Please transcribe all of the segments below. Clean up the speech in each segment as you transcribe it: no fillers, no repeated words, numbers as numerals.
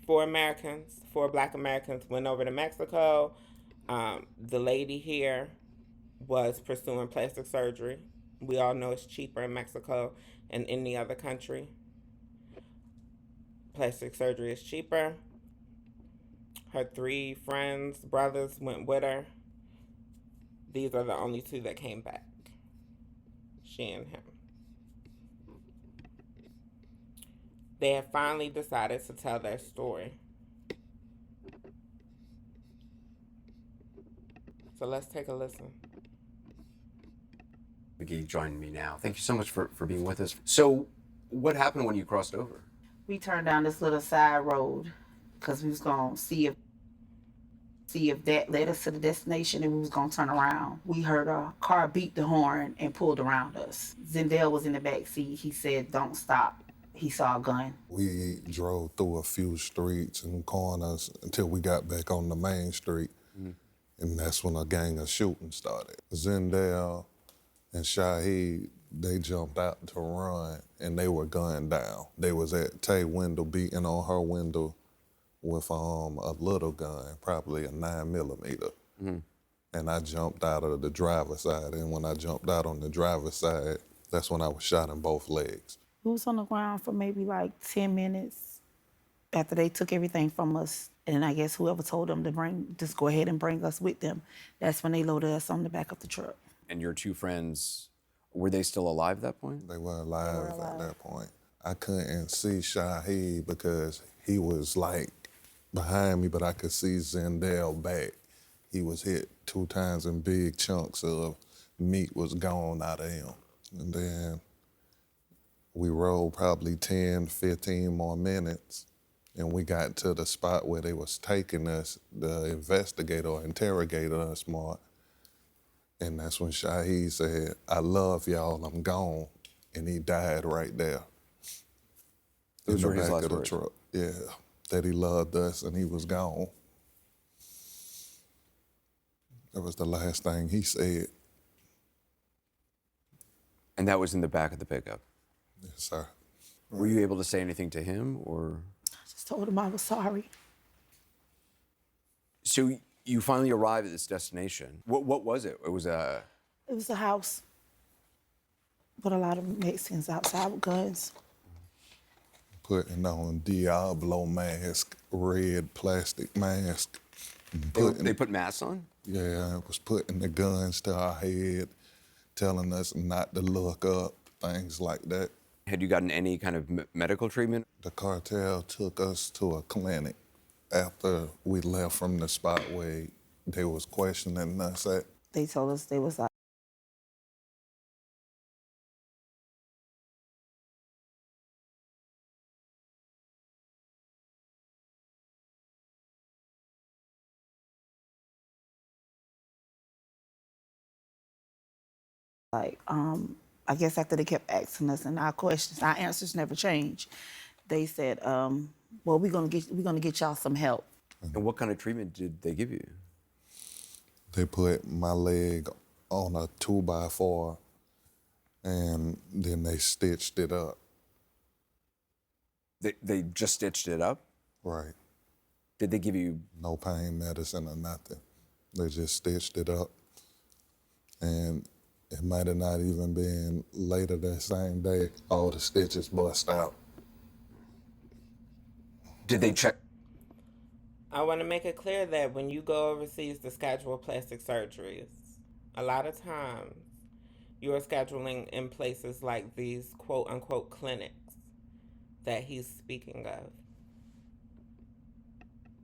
Four Black Americans went over to Mexico. The lady here was pursuing plastic surgery. We all know it's cheaper in Mexico and any other country. Plastic surgery is cheaper. Her three friends, brothers, went with her. These are the only two that came back. She and him. They have finally decided to tell their story. So let's take a listen. McGee joined me now. Thank you so much for being with us. So, what happened when you crossed over? We turned down this little side road because we was gonna see if that led us to the destination, and we was gonna turn around. We heard a car beat the horn and pulled around us. Zendel was in the back seat. He said, "Don't stop." He saw a gun. We drove through a few streets and corners until we got back on the main street. And that's when a gang of shooting started. Zendel and Shaheed, they jumped out to run and they were gunned down. They was at Tay window beating on her window with a little gun, probably a 9mm. And I jumped out of the driver's side. And when I jumped out on the driver's side, that's when I was shot in both legs. We was on the ground for maybe like 10 minutes after they took everything from us. And I guess whoever told them to just go ahead and bring us with them, that's when they loaded us on the back of the truck. And your two friends, were they still alive at that point? They were alive at that point. I couldn't see Shaheed because he was like behind me, but I could see Zendel back. He was hit 2 times and big chunks of meat was gone out of him. And then we rode probably 10, 15 more minutes and we got to the spot where they was taking us, the investigator or interrogator us more. And that's when Shaheed said, "I love y'all, I'm gone." And he died right there. Those in were the his back last of the words. truck. Yeah, that he loved us and he was gone. That was the last thing he said. And that was in the back of the pickup. Yes, sir. Were you able to say anything to him, or? I just told him I was sorry. So you finally arrived at this destination. What was it? It was a... It was a house with a lot of Mexicans outside with guns. Putting on Diablo mask, red plastic mask. They put masks on? Yeah, it was putting the guns to our head, telling us not to look up, things like that. Had you gotten any kind of medical treatment? The cartel took us to a clinic after we left from the spot where they was questioning us at. They told us they was like, I guess after they kept asking us and our questions, our answers never changed. They said, well, we're gonna get y'all some help. And what kind of treatment did they give you? They put my leg on a 2x4 and then they stitched it up. They just stitched it up? Right. Did they give you... No pain medicine or nothing. They just stitched it up. And it might have not even been later that same day, all the stitches bust out. Did they check? I want to make it clear that when you go overseas to schedule plastic surgeries, a lot of times you're scheduling in places like these quote unquote clinics that he's speaking of.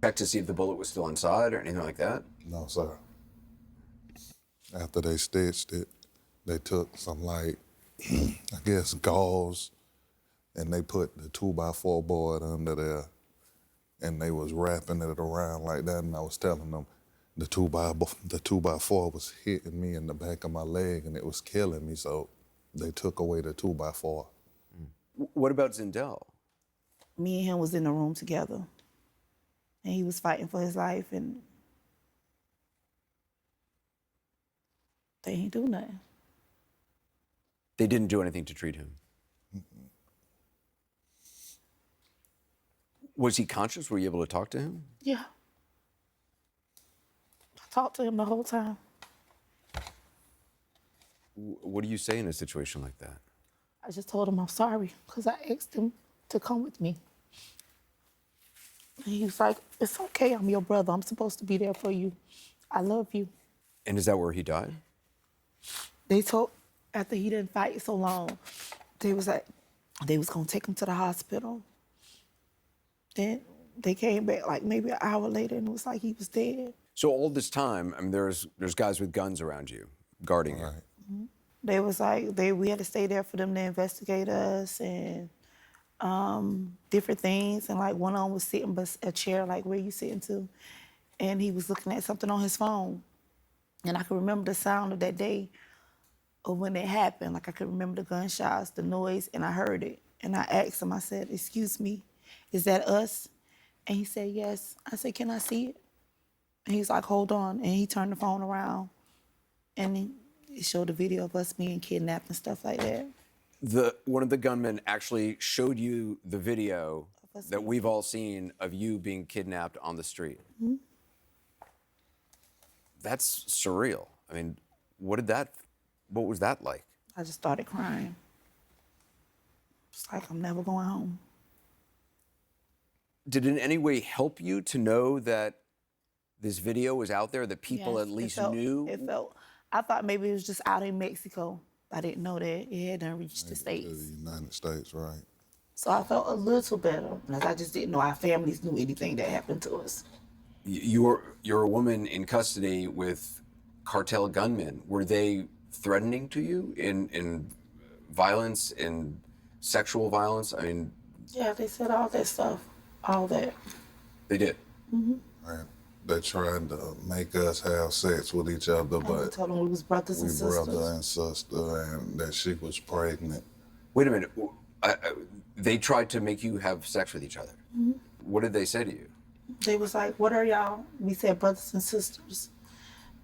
Check to see if the bullet was still inside or anything like that? No, sir. After they stitched it, they took some, like, I guess, gauze, and they put the 2x4 board under there, and they was wrapping it around like that, and I was telling them the 2x4 was hitting me in the back of my leg, and it was killing me, so they took away the 2x4. What about Zendel? Me and him was in the room together, and he was fighting for his life, and they ain't do nothing. They didn't do anything to treat him? Was he conscious? Were you able to talk to him? Yeah. I talked to him the whole time. What do you say in a situation like that? I just told him I'm sorry because I asked him to come with me. And he was like, it's okay, I'm your brother. I'm supposed to be there for you. I love you. And is that where he died? They told, after he didn't fight so long, they was like, they was gonna take him to the hospital. Then they came back like maybe an hour later and it was like he was dead. So all this time, I mean, there's guys with guns around you, guarding you. Right. They was like, we had to stay there for them to investigate us and different things. And like one of them was sitting by a chair, like where you sitting to? And he was looking at something on his phone. And I can remember the sound of that day of when it happened. Like I could remember the gunshots, the noise, and I heard it. And I asked him, I said, excuse me, is that us? And he said, yes. I said, can I see it? And he's like, hold on. And he turned the phone around and he showed a video of us being kidnapped and stuff like that. One of the gunmen actually showed you the video Of us that being- we've all seen of you being kidnapped on the street. Mm-hmm. That's surreal. I mean, what was that like? I just started crying. It's like I'm never going home. Did it in any way help you to know that this video was out there, that people Yes, at least It felt, I thought maybe it was just out in Mexico. I didn't know that it hadn't reached the To States. the United States, right. So I felt a little better because I just didn't know our families knew anything that happened to us. You're a woman in custody with cartel gunmen. Were they threatening to you in violence, in sexual violence? I mean, Yeah, they said all that stuff, all that. they did. Right. They tried to make us have sex with each other, And they but told them we was brothers we and sisters. brother and sister, and that she was pregnant. Wait a minute. They tried to make you have sex with each other. What did they say to you? They was like, what are y'all? We said brothers and sisters.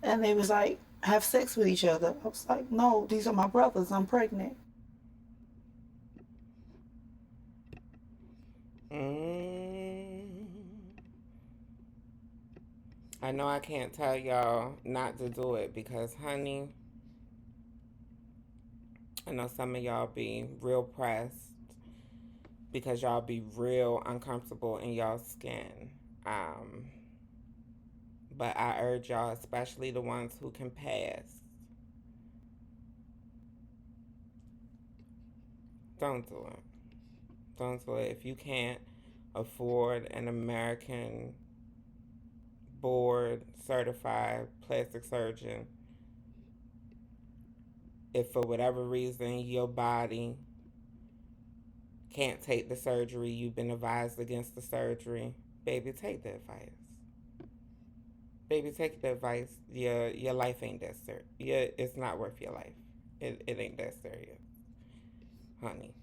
And they was like, have sex with each other. I was like, no, these are my brothers. I'm pregnant. I know I can't tell y'all not to do it because, honey, I know some of y'all be real pressed because y'all be real uncomfortable in y'all skin. But I urge y'all, especially the ones who can pass, don't do it. Don't do it. If you can't afford an American board certified plastic surgeon, if for whatever reason your body can't take the surgery, you've been advised against the surgery, baby, take the advice. Baby, take the advice. Your life ain't that serious. It's not worth your life. It ain't that serious, honey.